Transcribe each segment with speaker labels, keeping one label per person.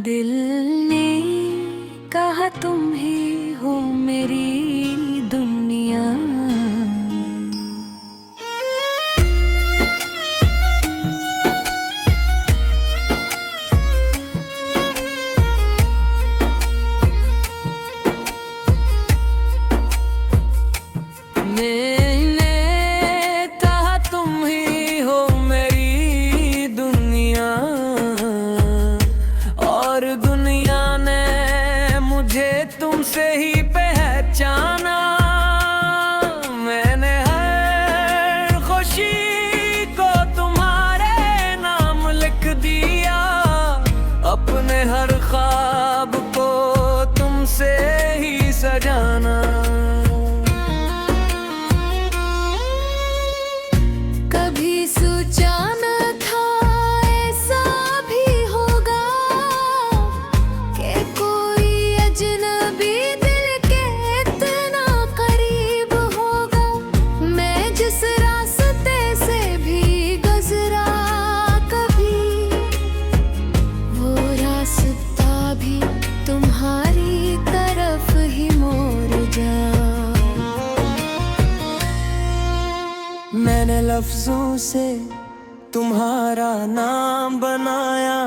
Speaker 1: दिल ने कहा तुम ही हो मेरी दुनिया। मैंने कहा तुम ही हो मेरी दुनिया, और दुनिया ने मुझे तुमसे ही पहचाना। मैंने हर खुशी को तुम्हारे नाम लिख दिया, अपने हर ख्वाब को तुमसे ही सजाना। कभी सोचा न था ऐसा भी होगा कि कोई अजनबी दिल के इतना करीब होगा। मैं जिस रास्ते से भी गुजरा कभी, वो रास्ता भी तुम्हारी तरफ ही मोड़ जा। मैंने लफ्जों से तुम्हारा नाम बनाया,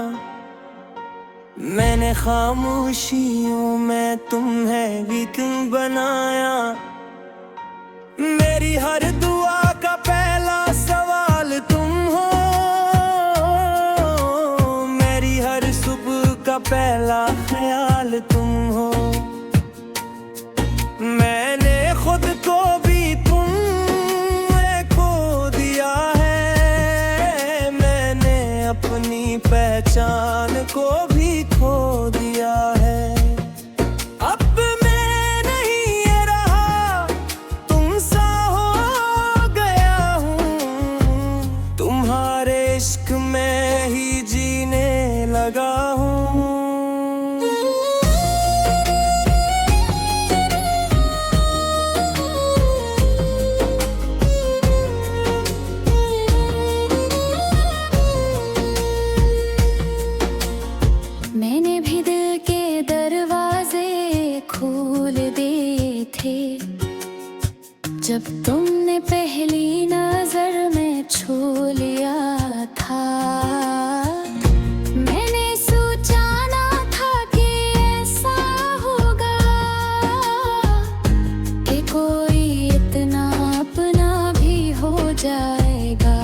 Speaker 1: मैंने खामोशियों में तुम्हें वीक्म बनाया। मेरी हर दुआ का पहला सवाल तुम हो, मेरी हर सुबह का पहला ख्याल तुम हो। मैंने खुद को भी अपनी पहचान को भी खो दिया है। अब मैं नहीं ये रहा, तुम सा हो गया हूँ। तुम्हारे इश्क में ही जीने लगा हूँ। मैंने भी दिल के दरवाजे खोल दिए थे, जब तुमने पहली नजर में छू लिया था। मैंने सोचा ना था कि ऐसा होगा कि कोई इतना अपना भी हो जाएगा।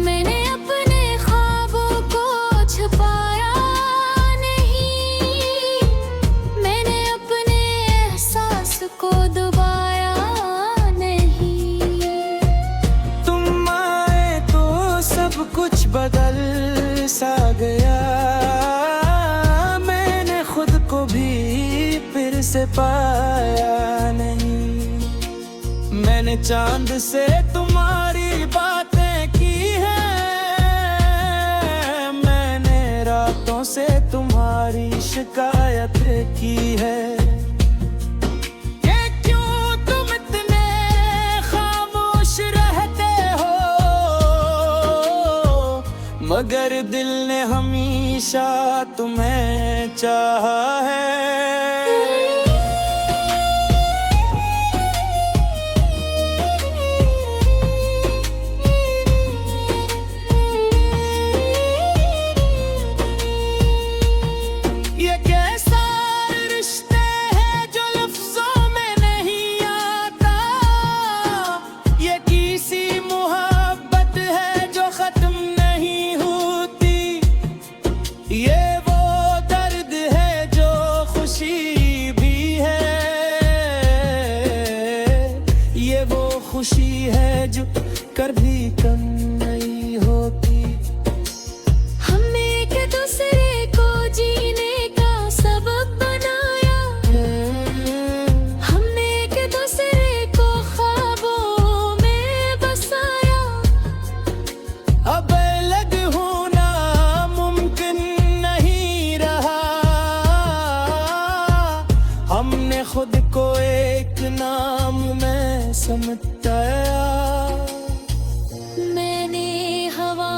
Speaker 1: मैंने अपने ख्वाबों को छुपाया नहीं, मैंने अपने एहसास को दबाया नहीं। तुम आए तो सब कुछ बदल सा गया, मैंने खुद को भी फिर से पाया नहीं। मैंने चांद से तुम्हारी बातें की है, मैंने रातों से तुम्हारी शिकायत की है। कि क्यों तुम इतने खामोश रहते हो, मगर दिल ने हमेशा तुम्हें चाहा है। ये कैसा रिश्ते हैं जो लफ्जों में नहीं आता, ये किसी मोहब्बत है जो खत्म नहीं होती। ये वो दर्द है जो खुशी भी है, ये वो खुशी है जो कभी कम नहीं होती। हम एक दूसरे को जीने का सबब बनाया, हमने एक दूसरे को ख्वाबों में बसाया। अब अलग होना मुमकिन नहीं रहा, हमने खुद को एक नाम में समझाया। मैंने हवा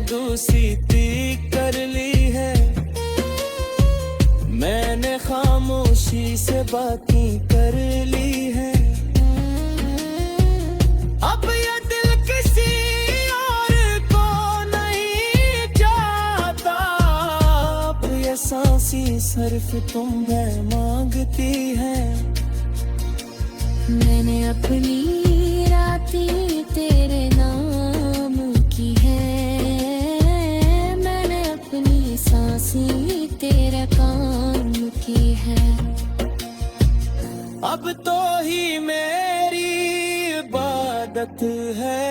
Speaker 1: दूसरी कर ली है। मैंने खामोशी से बातें कर ली है। अब ये दिल किसी और को नहीं चाहता। अब ये सांसें सिर्फ तुम्हें मांगती है।
Speaker 2: मैंने अपनी रातें तेरे नाम की है। मैंने अपनी सांसें तेरे काम की है।
Speaker 1: अब तो ही मेरी इबादत है।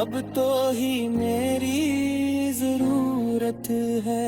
Speaker 1: अब तो ही मेरी जरूरत है।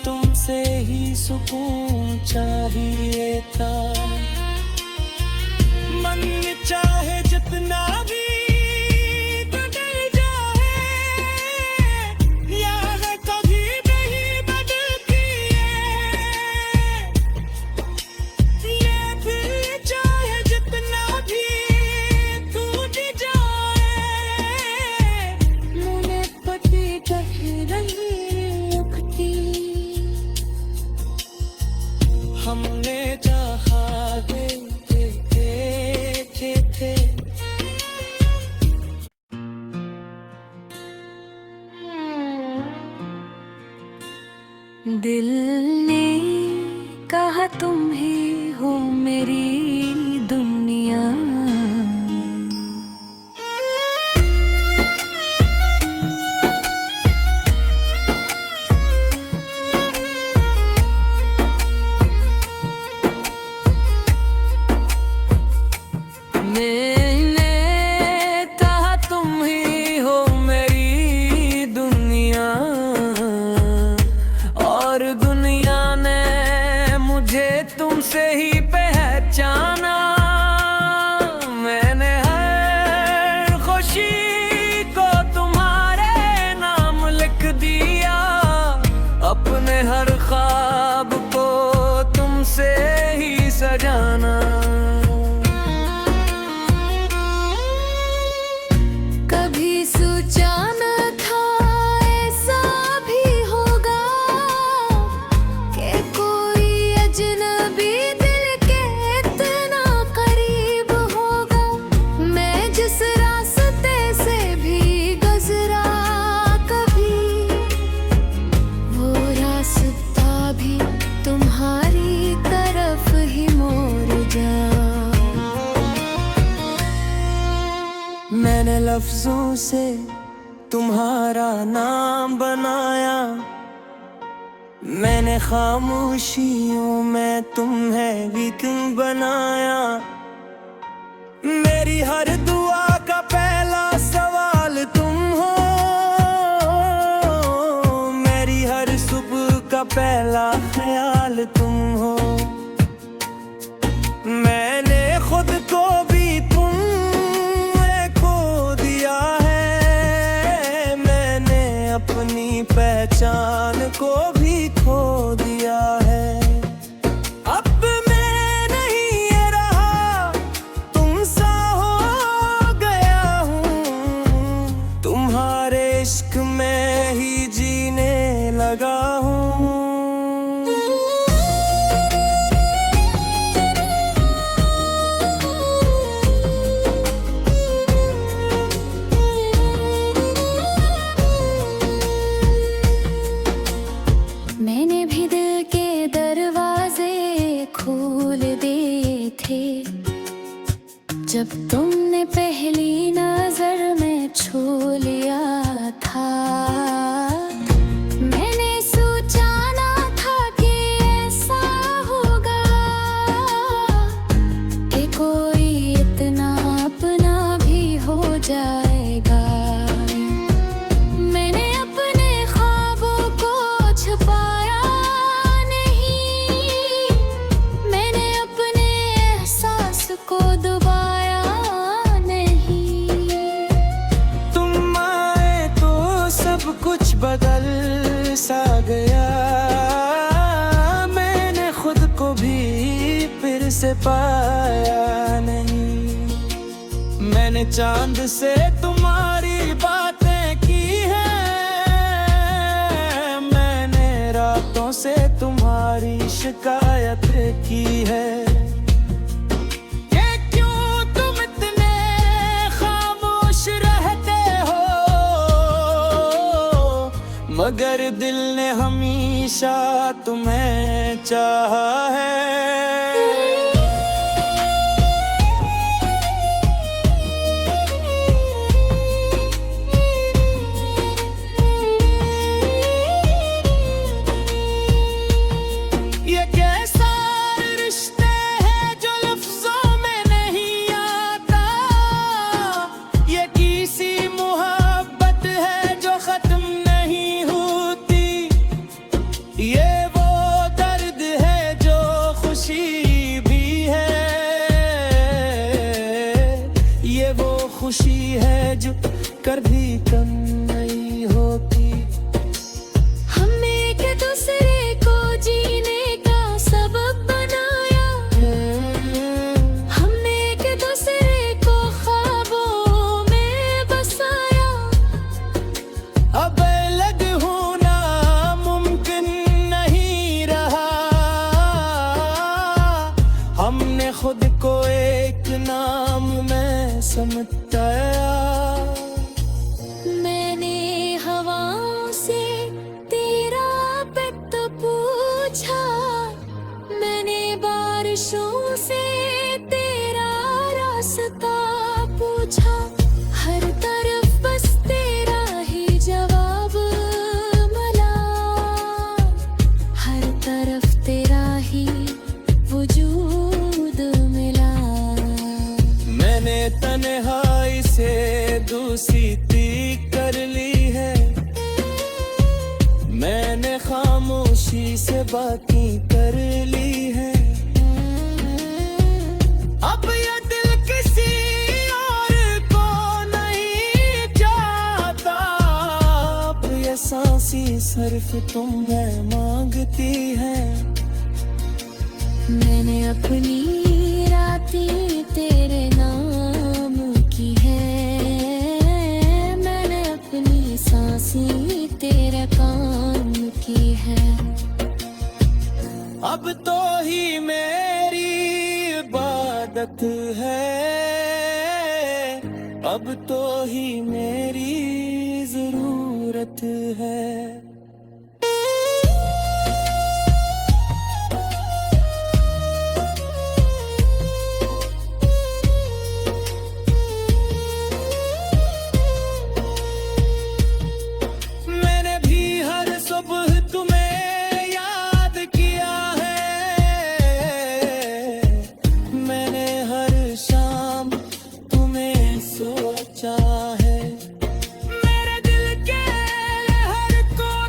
Speaker 1: तुमसे ही सुकून चाहिए था। मन चाहे जितना भी बदल जाए, याद कभी नहीं बदलती है। ये दिल चाहे जितना भी टूट जाए,
Speaker 2: मुझे पति कह रही उठती।
Speaker 1: हमने चाहा देखे थे।
Speaker 2: दिल ने कहा तुम ही हो मेरी दुनिया। मैंने कहा तुम ही हो मेरी दुनिया, और दुनिया ने मुझे तुमसे ही पहचाना। मैंने हर खुशी को तुम्हारे नाम लिख दिया, अपने हर ख्वाब को तुमसे ही सजाना।
Speaker 1: मैंने लफ्जों से तुम्हारा नाम बनाया। मैंने खामोशियों में तुम्हें गीत बनाया। मेरी हर दुआ का पहला सवाल तुम हो। मेरी हर सुबह का पहला ख्याल तुम हो। मैंने खुद को भी तुम खो दिया है। मैंने अपनी पहचान को भी खो दिया है। अब मैं नहीं ये रहा, तुम सा हो गया हूँ। तुम्हारे इश्क में ही जीने लगा हूँ।
Speaker 3: छू लिया था। मैंने सोचा ना था कि ऐसा होगा कि कोई इतना अपना भी हो जाएगा। मैंने अपने ख्वाबों को छुपाया नहीं, मैंने अपने एहसास को दबाया नहीं।
Speaker 1: तुम आए तो सब कुछ बदल सा गया, मैंने खुद को भी फिर से पाया नहीं। मैंने चांद से तुम्हारी बातें की है, मैंने रातों से तुम्हारी शिकायत की है। ये क्यों तुम इतने खामोश रहते हो, मगर दिल ने हमेशा तुम्हें चाहा है। ये कैसा रिश्ते हैं जो लफ्जों में नहीं आता, ये किसी मोहब्बत है जो खत्म नहीं होती। ये वो दर्द है जो खुशी भी है, ये वो खुशी है जो कभी कम नहीं होती।
Speaker 3: हमने एक दूसरे को जीने का सबब बनाया, हमने एक दूसरे को ख्वाबों में बसाया।
Speaker 1: अब अलग होना मुमकिन नहीं रहा, हमने खुद को एक नाम में समटाया।
Speaker 3: मैंने हवाओं से तेरा पेट पूछा, मैंने बारिशों से तेरा रास्ता पूछा। हर तरफ बस तेरा ही जवाब मिला, हर तरफ तेरा ही वजूद मिला।
Speaker 1: मैंने तन्हाई से दोस्ती कर ली है, मैंने खामोशी से बातें कर ली है। अब ये दिल किसी और को नहीं चाहता, अब ये सांसी सिर्फ तुम्हें मांगती है।
Speaker 3: मैंने अपनी रातें तेरे नाम की है, मैंने अपनी सांसें तेरे काम की है।
Speaker 1: अब तो ही मेरी इबादत है, अब तो ही मेरी जरूरत है। मैंने भी हर सुबह तुम्हें याद किया है, मैंने हर शाम तुम्हें सोचा है। मेरे दिल के हर कोई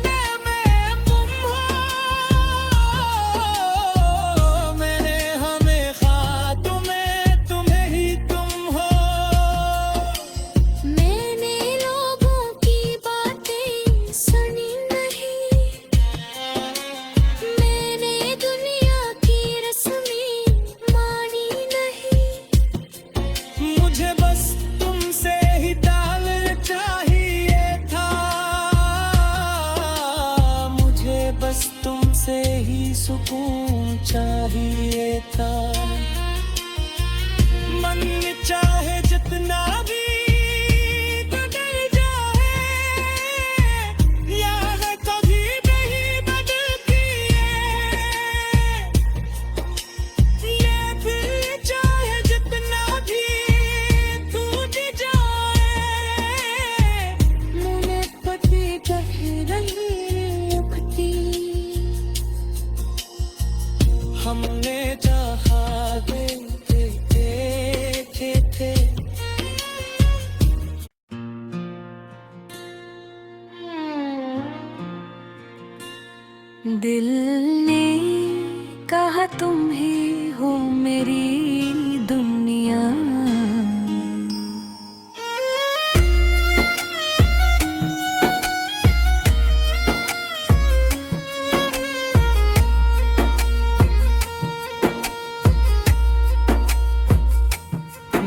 Speaker 3: दिल ने कहा तुम ही हो मेरी दुनिया।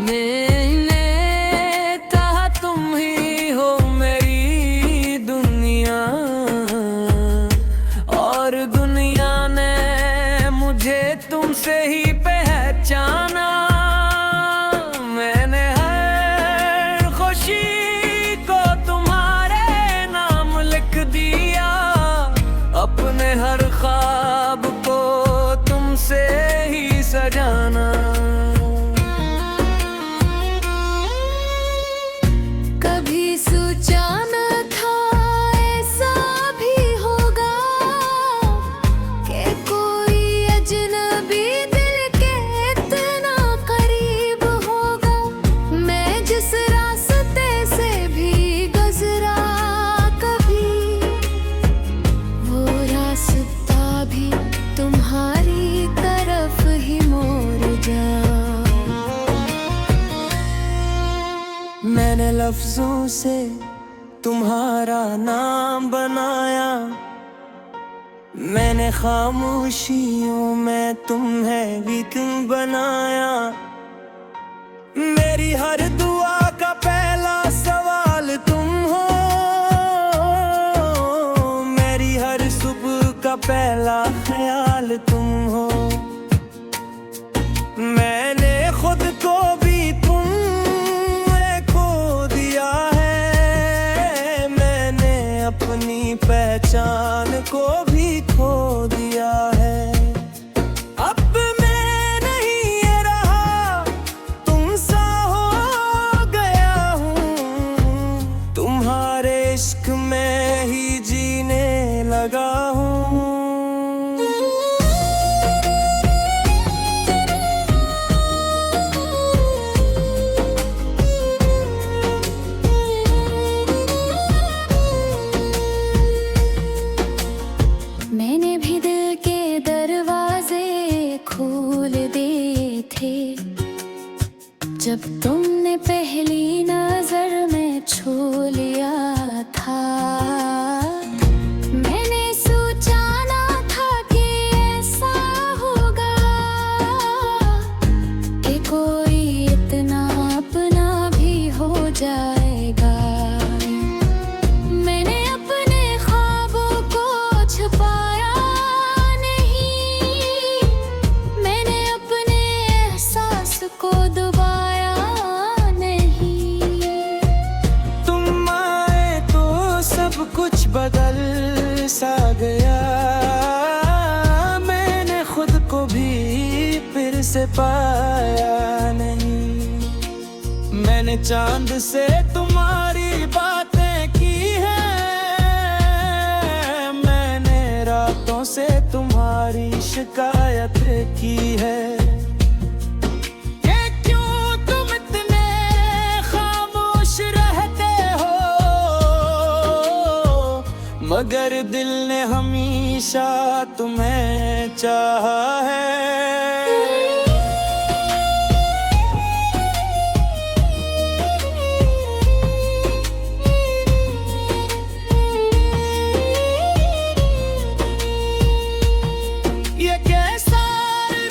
Speaker 2: मैंने कहा तुम ही हो मेरी दुनिया, और दुनिया ने मुझे तुमसे ही पहचाना। मैंने हर खुशी को तुम्हारे नाम लिख दिया, अपने हर ख्वाब को तुमसे ही सजाना।
Speaker 3: कभी सोचा न था ऐसा भी होगा कि कोई अजनबी दिल के इतना करीब होगा। मैं जिस रास्ते से भी गुजरा कभी, वो रास्ता भी तुम्हारी तरफ ही मोड़ जा।
Speaker 1: मैंने लफ्जों से तुम्हारा नाम बनाया, मैंने खामोशियों में तुम्हें भी क्यों बनाया। मेरी हर दुआ का पहला सवाल तुम हो, मेरी हर सुबह का पहला ख्याल तुम हो। मैंने खुद को भी अपनी पहचान को भी खो दिया है। अब मैं नहीं ये रहा, तुम सा हो गया हूँ। तुम्हारे इश्क में ही जीने लगा हूँ।
Speaker 3: मैंने भी दिल के दरवाजे खोल दिए थे, जब तुमने पहली नजर में छू लिया था। मैंने सोचा ना था कि ऐसा होगा कि कोई इतना अपना भी हो जाएगा। मैंने अपने ख्वाबों को छुपाया नहीं, मैंने अपने एहसास को दबाया नहीं।
Speaker 1: तुम आए तो सब कुछ बदल सा गया, मैंने खुद को भी फिर से पाया नहीं। मैंने चांद से तुम्हारी बातें की है, मैंने रातों से तुम्हारी शिकायत की है। कि क्यों तुम इतने खामोश रहते हो, मगर दिल ने हमेशा तुम्हें चाहा है। ये कैसा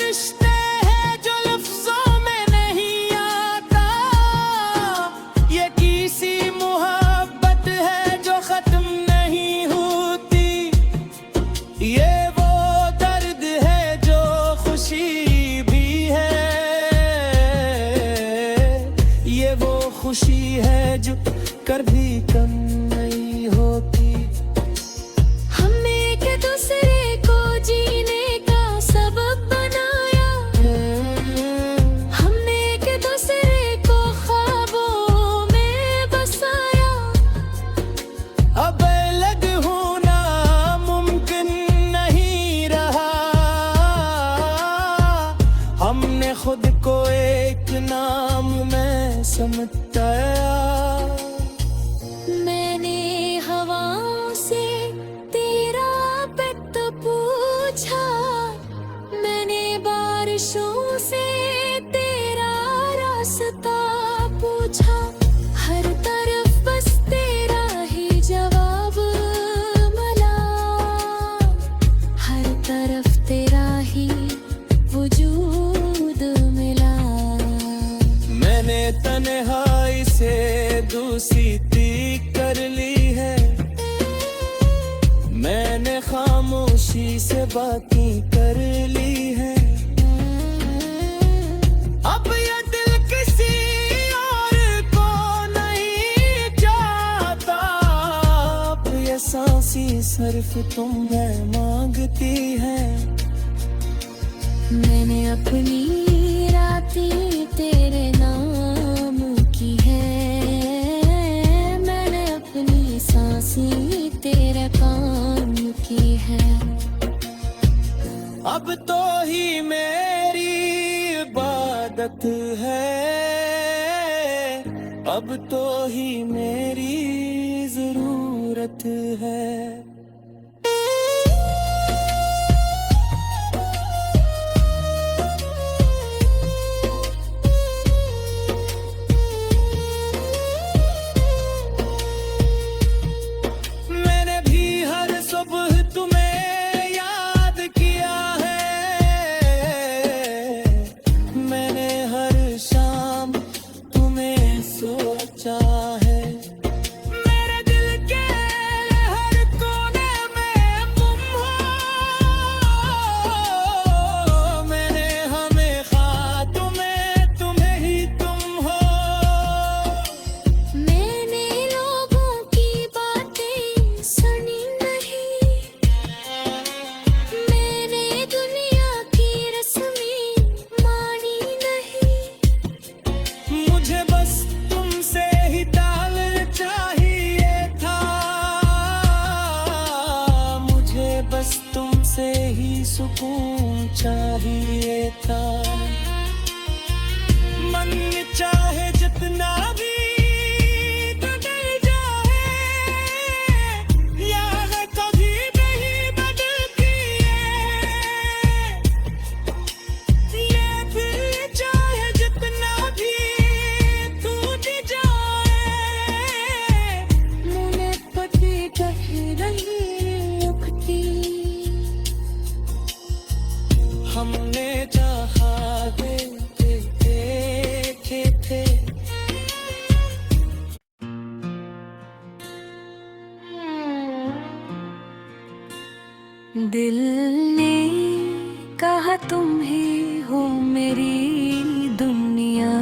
Speaker 1: रिश्ते हैं जो लफ्जों में नहीं आता, ये किसी मोहब्बत है जो खत्म नहीं होती। ये वो दर्द है जो खुशी भी है, ये वो खुशी है जो कर भी कम नहीं होती।
Speaker 3: हमने एक दूसरे को जीने का सबब बनाया, हमने एक दूसरे को ख्वाबों में बसाया।
Speaker 1: अब अलग होना मुमकिन नहीं रहा, हमने खुद को एक नाम में समझाया।
Speaker 3: मैंने
Speaker 1: कर ली है, मैंने खामोशी से बातें कर ली है। अब ये दिल किसी और को नहीं चाहता, अब ये सांसी सिर्फ तुम्हें मांगती है।
Speaker 3: मैंने अपनी रातें तेरे नाम की है, मैंने अपनी सांसें तेरे काम की है।
Speaker 1: अब तो ही मेरी इबादत है, अब तो ही मेरी जरूरत है। बस तुमसे ही सुकून चाहिए था। मन चाहे जितना भी बदल जाए, याद कभी नहीं बदलती है। ये दिल चाहे जितना भी टूट जाए,
Speaker 3: मुझे पति कह रही
Speaker 1: हमने चाहा देखे थे।
Speaker 3: दिल ने कहा तुम ही हो मेरी दुनिया,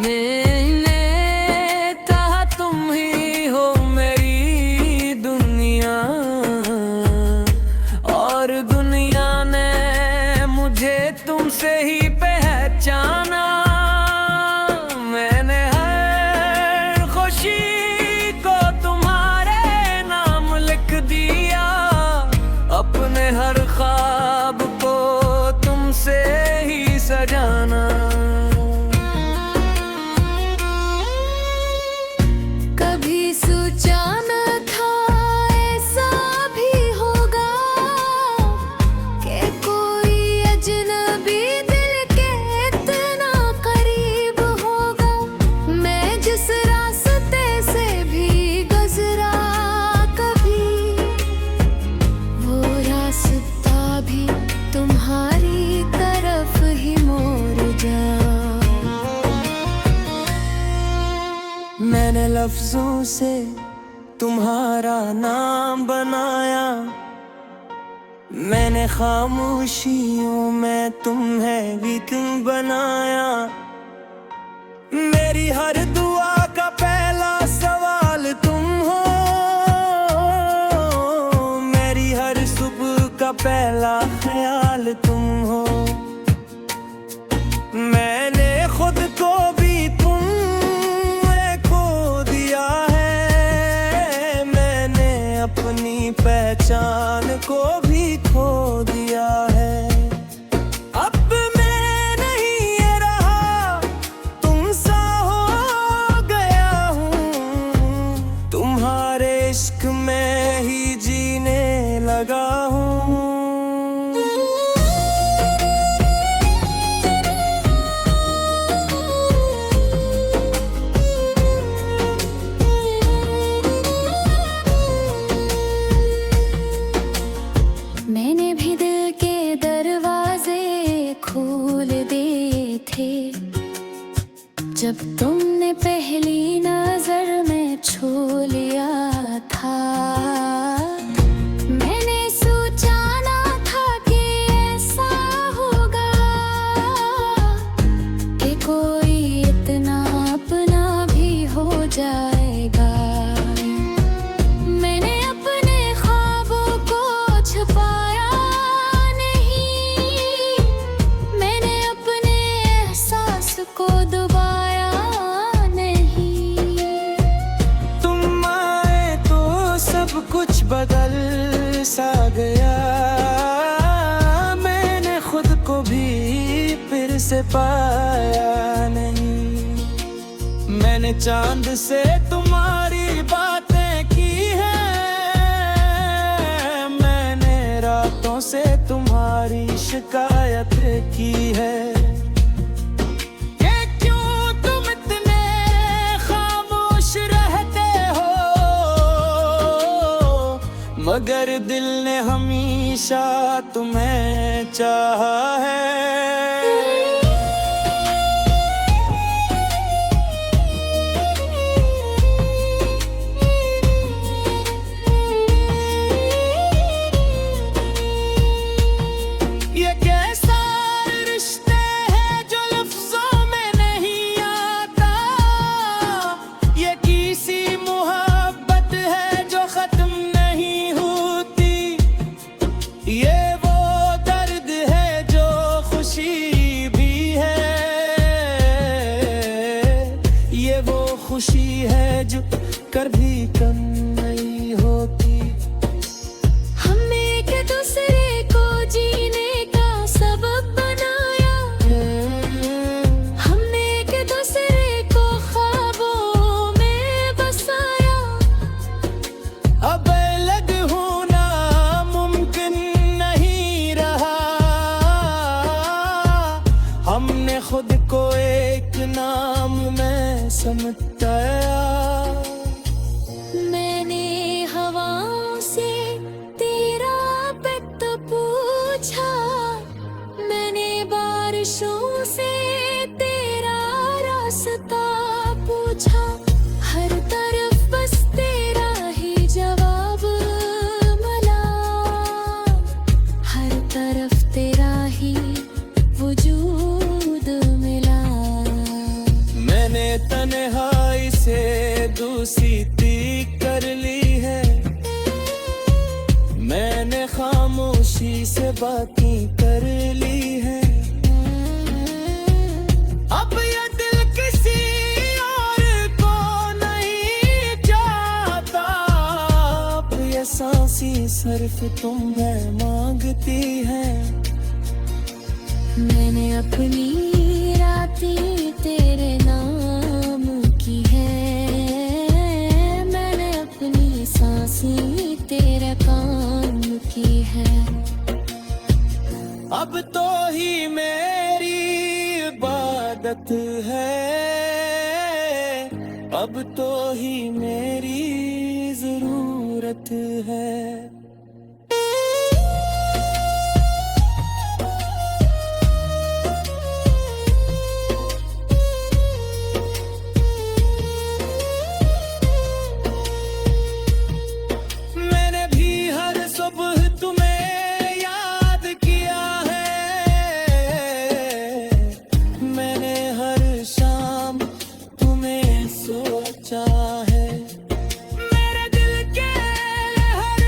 Speaker 2: मैंने कहा तुम ही हो मेरी दुनिया, और दुनिया ने मुझे तुमसे ही पहचाना। मैंने हर खुशी को तुम्हारे नाम लिख दिया, अपने हर ख्वाब को तुमसे ही सजाना।
Speaker 1: मैंने लफ्जों से तुम्हारा नाम बनाया, मैंने खामोशियों में तुम्हें गीत बनाया। मेरी हर दुआ का पहला सवाल तुम हो, मेरी हर सुबह का पहला ख्याल तुम हो। मैंने खुद को भी अपनी पहचान को भी खो दिया है। अब मैं नहीं ये रहा, तुम सा हो गया हूँ, तुम्हारे इश्क में ही जीने लगा हूँ।
Speaker 3: था। मैंने सोचा ना था कि ऐसा होगा, कि कोई इतना अपना भी हो जाएगा। मैंने अपने ख्वाबों को छुपाया नहीं, मैंने अपने एहसास को दबाया नहीं।
Speaker 1: तुम आए तो सब कुछ बदल सा गया, मैंने खुद को भी फिर से पाया नहीं। मैंने चांद से तुम्हारी बातें की है, मैंने रातों से तुम्हारी शिकायत की है। कि क्यों तुम इतने खामोश रहते हो, मगर दिल ने हमेशा तुम्हें चाहा है। ये कैसा रिश्ते हैं जो लफ्जों में नहीं आता, ये किसी मोहब्बत है जो खत्म नहीं होती। ये वो दर्द है जो खुशी भी है, ये वो खुशी है जो कभी कम नहीं होती।
Speaker 3: हमने एक दूसरे को जीने का सबब बनाया, हमने एक दूसरे को ख्वाबों में बसाया।
Speaker 1: अब अलग होना मुमकिन नहीं रहा, हमने खुद को एक नाम में समझाया।
Speaker 3: मैंने हवाओं से तेरा पत पूछा, मैंने बारिशों से तेरा रास्ता पूछा। हर तरफ बस तेरा ही जवाब मिला, हर तरफ तेरा ही वजूद मिला।
Speaker 1: मैंने तन्हाई से दोस्ती कर ली है, मैंने खामोशी से बातें कर ली है। अब ये दिल किसी और को नहीं चाहता, अब ये सांसें सिर्फ तुम्हें मांगती है।
Speaker 3: मैंने अपनी रातें तेरे नाम की है, मैंने अपनी सांसें तेरे काम की है।
Speaker 1: अब तो ही मेरी इबादत है, अब तो ही मेरी जरूरत है। मैंने भी हर सुबह तुम्हें याद किया है, मैंने हर शाम तुम्हें सोचा है। मेरे दिल के हर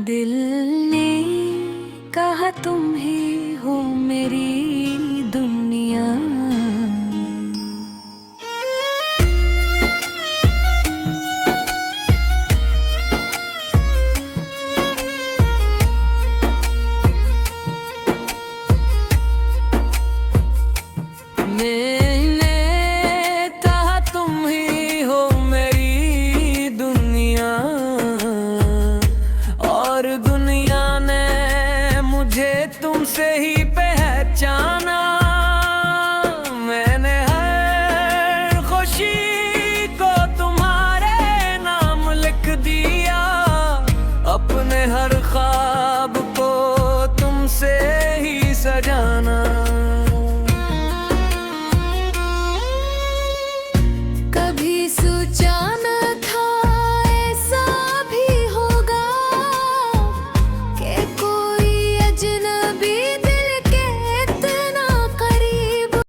Speaker 3: दिल ने कहा तुम ही हो मेरी